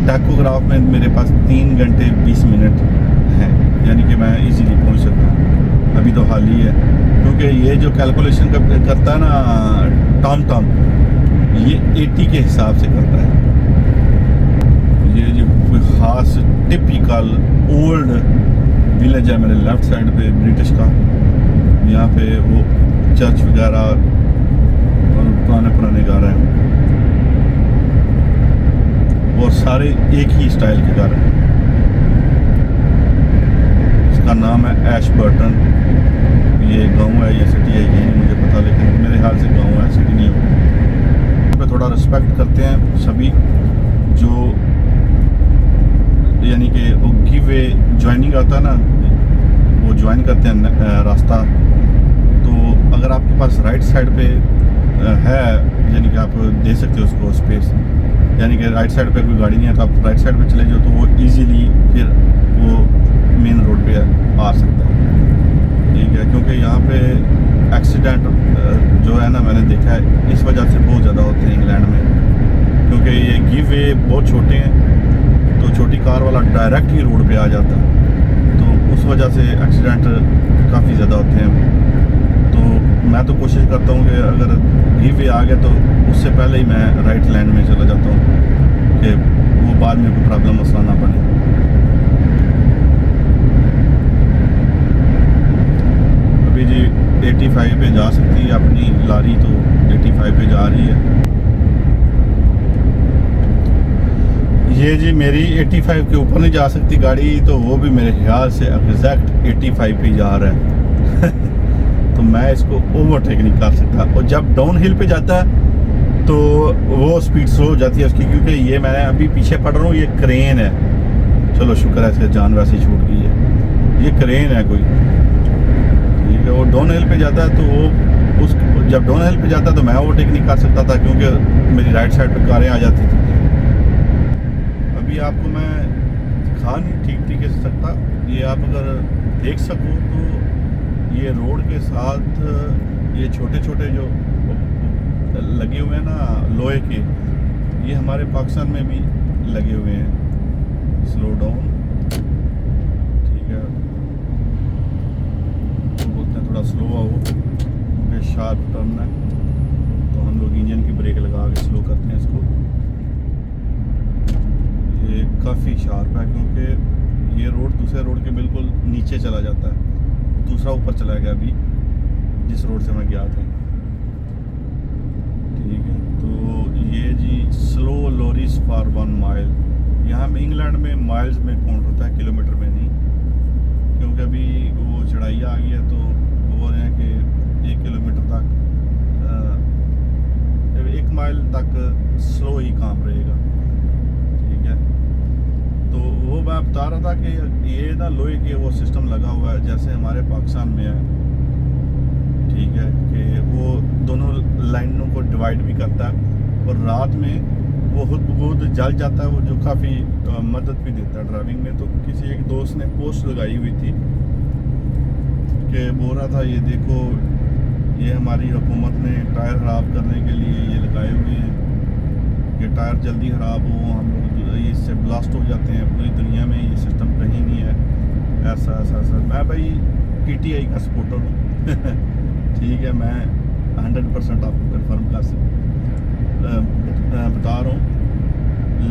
टैकोग्राफ में मेरे पास 3 घंटे 20 मिनट हैं, यानी कि मैं इजीली पहुँच सकता हूँ। अभी तो हाल ही है, क्योंकि ये जो कैलकुलेशन करता है ना टॉम ये 80 के हिसाब से करता है। ये जो कोई ख़ास टिपिकल ओल्ड विलेज है मेरे लेफ़्ट साइड पे ब्रिटिश का, यहाँ पे वो चर्च वगैरह और पुराने घर हैं और सारे एक ही स्टाइल के घर हैं। इसका नाम है एशबर्टन। ये गांव है या सिटी है ये नहीं मुझे पता, लेकिन मेरे ख्याल से गांव है, सिटी नहीं है। पे थोड़ा रिस्पेक्ट करते हैं सभी, जो यानी कि वो गिव वे ज्वाइनिंग आता है ना, वो ज्वाइन करते हैं रास्ता। तो अगर आपके पास राइट साइड पे है, यानी कि आप दे सकते हो उसको स्पेस, यानी कि राइट साइड पे कोई गाड़ी नहीं है तो आप राइट साइड पे चले जाओ तो वो इजीली फिर वो मेन रोड पे आ सकता है। ठीक है, क्योंकि यहाँ पे एक्सीडेंट जो है ना, मैंने देखा है इस वजह से बहुत ज़्यादा होते हैं इंग्लैंड में, क्योंकि ये गिव वे बहुत छोटे हैं तो छोटी कार वाला डायरेक्ट ही रोड पे आ जाता है, तो उस वजह से एक्सीडेंट काफ़ी ज़्यादा होते हैं। तो मैं तो कोशिश करता हूँ कि अगर गिव वे आ गया तो उससे पहले ही मैं राइट लाइन में चला जाता हूँ कि वो बाद में कोई प्रॉब्लम मसला ना बने। अभी जी 85 पे जा सकती है अपनी लारी, तो 85 पे जा रही है। ये जी मेरी 85 के ऊपर नहीं जा सकती गाड़ी, तो वो भी मेरे ख्याल से एग्जैक्ट 85 पे जा रहा है तो मैं इसको ओवरटेक नहीं कर सकता। और जब डाउन हिल पे जाता है तो वो स्पीड स्लो हो जाती है उसकी, क्योंकि ये मैं अभी पीछे पड़ रहा हूँ, ये क्रेन है। चलो शुक्र है इसके जान वैसे ही छूट गई है, ये क्रेन है कोई। ठीक है, वो डाउन हिल पे जाता है तो वो उस जब डाउन हिल पे जाता है तो मैं ओवरटेक नहीं कर सकता था, क्योंकि मेरी राइट साइड पे कारें आ जाती थी। अभी आपको मैं दिखा नहीं ठीक तरीके से सकता, ये आप अगर देख सको तो ये रोड के साथ ये छोटे छोटे जो लगे हुए हैं ना लोहे के, ये हमारे पाकिस्तान में भी लगे हुए हैं। स्लो डाउन, ठीक है, तो बोलते हैं थोड़ा स्लो आओ क्योंकि शार्प टर्न है, तो हम लोग इंजन की ब्रेक लगा के स्लो करते हैं इसको। ये काफ़ी शार्प है क्योंकि ये रोड दूसरे रोड के बिल्कुल नीचे चला जाता है, दूसरा ऊपर चला गया अभी जिस रोड से मैं गया था। ठीक है, तो ये जी स्लो लॉरीज फॉर 1 माइल, यहाँ में इंग्लैंड में माइल्स में काउंट होता है, किलोमीटर में नहीं, क्योंकि अभी वो चढ़ाई आ गई है तो वो बोल रहे हैं कि 1 किलोमीटर तक 1 माइल तक स्लो ही काम रहेगा। ठीक है, तो वो मैं बता रहा था कि ये ना लोहे के वो सिस्टम लगा हुआ है जैसे हमारे पाकिस्तान में है। ठीक है, कि वो दोनों लाइनों को डिवाइड भी करता है और रात में वो खुद जल जाता है, वो जो काफ़ी मदद भी देता है ड्राइविंग में। तो किसी एक दोस्त ने पोस्ट लगाई हुई थी कि बोल रहा था ये देखो ये हमारी हुकूमत ने टायर ख़राब करने के लिए ये लगाए हुए हैं कि टायर जल्दी ख़राब हो, हम लोग इससे ब्लास्ट हो जाते हैं। पूरी दुनिया में ये सिस्टम कहीं नहीं है, ऐसा ऐसा ऐसा। मैं भाई PTI का सपोर्टर हूँ ठीक है, मैं 100% आपको कन्फर्म कर बता रहा हूँ,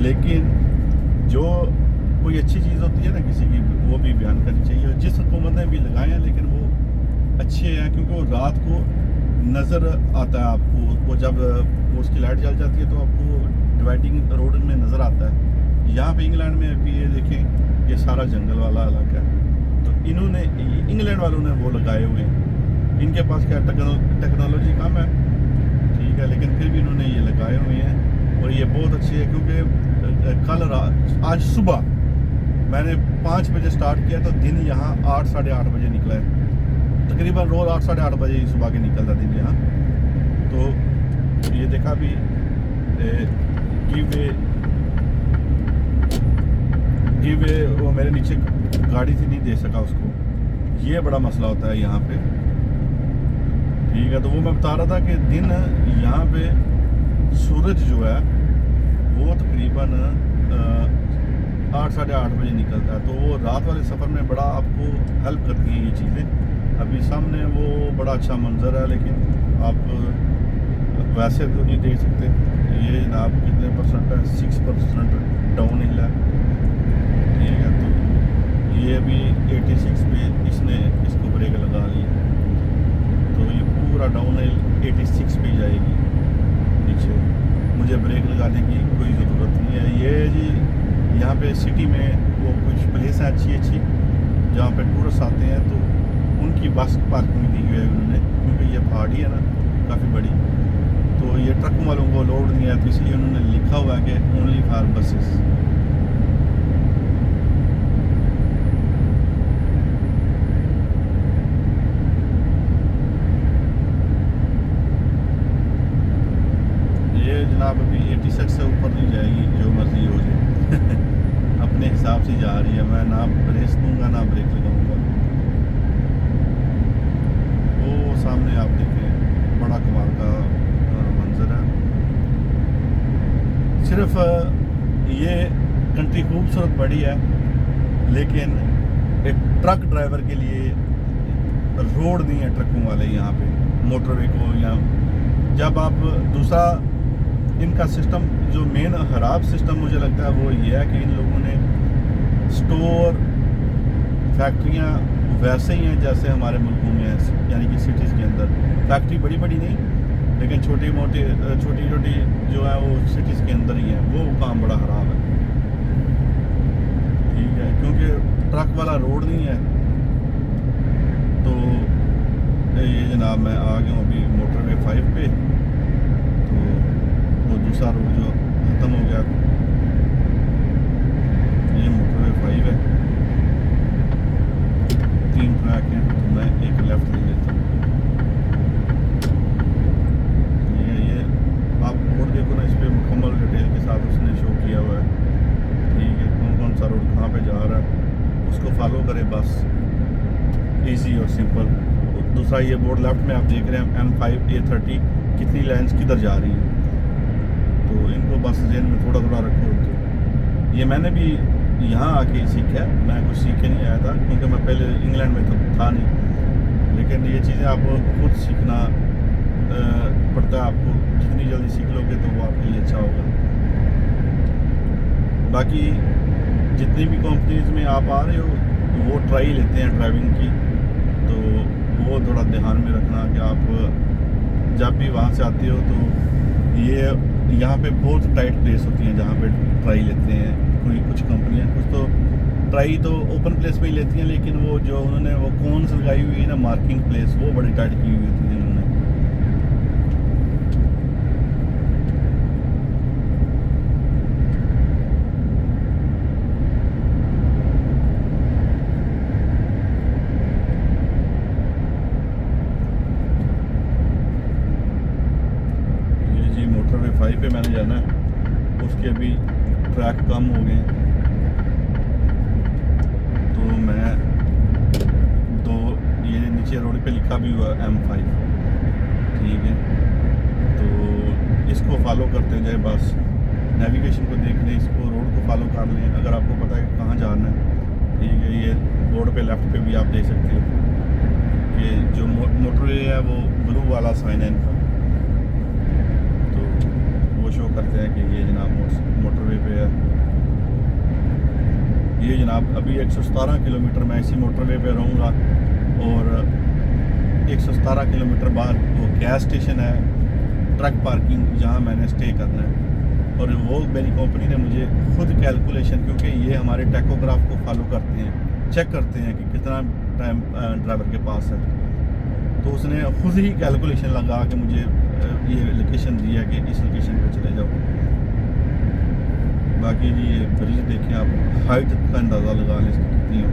लेकिन जो कोई अच्छी चीज़ होती है ना किसी की, वो भी बयान करनी चाहिए। जिस हुकूमत ने भी लगाए हैं लेकिन वो अच्छे हैं, क्योंकि वो रात को नज़र आता है आपको, वो जब उसकी लाइट जल जाती है तो आपको डिवाइडिंग रोड में नज़र आता है। यहाँ पे इंग्लैंड में अभी ये देखें, ये सारा जंगल वाला इलाका है, तो इन्होंने इंग्लैंड वालों ने वो लगाए हुए हैं। इनके पास क्या टेक्नोलॉजी कम है, ठीक है, लेकिन फिर भी इन्होंने ये लगाए हुए हैं और ये बहुत अच्छे है। क्योंकि आज सुबह मैंने 5 बजे स्टार्ट किया तो दिन यहाँ 8 साढ़े 8 बजे निकला है, तकरीबन रोज़ 8 साढ़े 8 बजे सुबह के निकलता दिन यहाँ। तो ये देखा भी गिव वे वो मेरे नीचे गाड़ी थी, नहीं दे सका उसको, ये बड़ा मसला होता है यहाँ पे। ठीक है, तो वो मैं बता रहा था कि दिन यहाँ पे सूरज जो है वो तकरीबन 8 साढ़े 8 बजे निकलता है, तो वो रात वाले सफ़र में बड़ा आपको हेल्प करती हैं ये चीज़ें। अभी सामने वो बड़ा अच्छा मंजर है, लेकिन आप वैसे तो नहीं देख सकते। ये जनाब कितने परसेंट है, 6% डाउन हिल है। ठीक है, तो ये अभी 86 पे इसने इसको ब्रेक लगा ली है, तो ये पूरा डाउन हिल 86 पे जाएगी नीचे। मुझे ब्रेक लगाने की कोई ज़रूरत नहीं है। ये जी यहाँ पे सिटी में वो कुछ प्लेस है अच्छी अच्छी जहाँ पे टूरिस्ट आते हैं, तो उनकी बस पार्किंग दी हुई है उन्होंने, क्योंकि ये पहाड़ी है ना काफ़ी बड़ी, तो ये ट्रक वालों को लोड नहीं है, तो इसलिए उन्होंने लिखा हुआ है कि ओनली फॉर बसेस। 65 से ऊपर नहीं जाएगी, जो मर्जी हो जाए। अपने हिसाब से जा रही है, मैं ना रेस दूंगा ना ब्रेक लगाऊंगा। वो सामने आप देखें, बड़ा कमाल का मंजर है। सिर्फ ये कंट्री खूबसूरत बड़ी है, लेकिन एक ट्रक ड्राइवर के लिए रोड नहीं है ट्रकों वाले यहाँ पे, मोटरवे को। या जब आप दूसरा इनका सिस्टम, जो मेन खराब सिस्टम मुझे लगता है वो ये है कि इन लोगों ने स्टोर फैक्ट्रियाँ वैसे ही हैं जैसे हमारे मुल्कों में हैं, यानी कि सिटीज़ के अंदर फैक्ट्री बड़ी बड़ी नहीं, लेकिन छोटी छोटी जो है वो सिटीज़ के अंदर ही है। वो काम बड़ा ख़राब है, ठीक है, क्योंकि ट्रक वाला रोड नहीं है। तो ये जनाब मैं आ गया हूँ अभी मोटरवे 5 पे। तो वो दूसरा रोड जो ख़त्म हो गया, ये मोटरवे 5 है, 3 ट्रैक हैं, तो मैं एक लेफ़्ट ले लेता हूँ। ये आप रोड देखो ना, इस पर मुकम्मल डिटेल के साथ उसने शो किया हुआ है, ठीक है, कौन कौन सा रोड कहाँ पे जा रहा है, उसको फॉलो करें बस, इजी और सिंपल। दूसरा ये बोर्ड लेफ्ट में आप देख रहे हैं M5 A30 कितनी लाइन्स किधर जा रही हैं, तो इनको बस जेन में थोड़ा थोड़ा रखो। तो ये मैंने भी यहाँ आके सीखा, मैं कुछ सीख के नहीं आया था, क्योंकि मैं पहले इंग्लैंड में तो था नहीं। लेकिन ये चीज़ें आपको खुद सीखना पड़ता है, आपको जितनी जल्दी सीख लोगे तो वो आपके लिए अच्छा होगा। बाकी जितनी भी कंपनीज में आप आ रहे हो वो ट्राई लेते हैं ड्राइविंग की, तो वो थोड़ा ध्यान में रखना कि आप जब भी वहाँ से आते हो तो ये यहाँ पे बहुत टाइट प्लेस होती हैं जहाँ पे ट्राई लेते हैं कोई कुछ कंपनियाँ। कुछ तो ट्राई तो ओपन प्लेस में ही लेती हैं, लेकिन वो जो उन्होंने वो कोन्स लगाई हुई है ना, मार्किंग प्लेस, वो बड़ी टाइट की हुई होती है उन्होंने। मोटरवे 5 पे मैंने जाना है, उसके अभी ट्रैक कम हो गए, तो मैं ये नीचे रोड पे लिखा भी हुआ M5, ठीक है, तो इसको फॉलो करते जाए बस, नेविगेशन को देख लें, इसको रोड को फॉलो कर लें, अगर आपको पता है कि कहाँ जाना है, ठीक है। ये बोर्ड पे लेफ्ट पे भी आप देख सकते हो कि जो मोटरवे है वो ब्लू वाला साइन है इनका, वो शो करते हैं कि ये जनाब मोटरवे पे है। ये जनाब अभी 117 किलोमीटर मैं इसी मोटरवे पे रहूँगा, और 117 किलोमीटर बाद वो गैस स्टेशन है, ट्रक पार्किंग, जहाँ मैंने स्टे करना है। और वो मेरी कंपनी ने मुझे खुद कैलकुलेशन, क्योंकि ये हमारे टैकोग्राफ को फॉलो करते हैं, चेक करते हैं कि कितना टाइम ड्राइवर के पास है, तो उसने खुद ही कैलकुलेशन लगा के मुझे ये लोकेशन दी है कि इस लोकेशन पे चले जाओ। बाकी जी ये ब्रिज देखें आप, हाइट का अंदाज़ा लगा लें इसकी कितनी हो।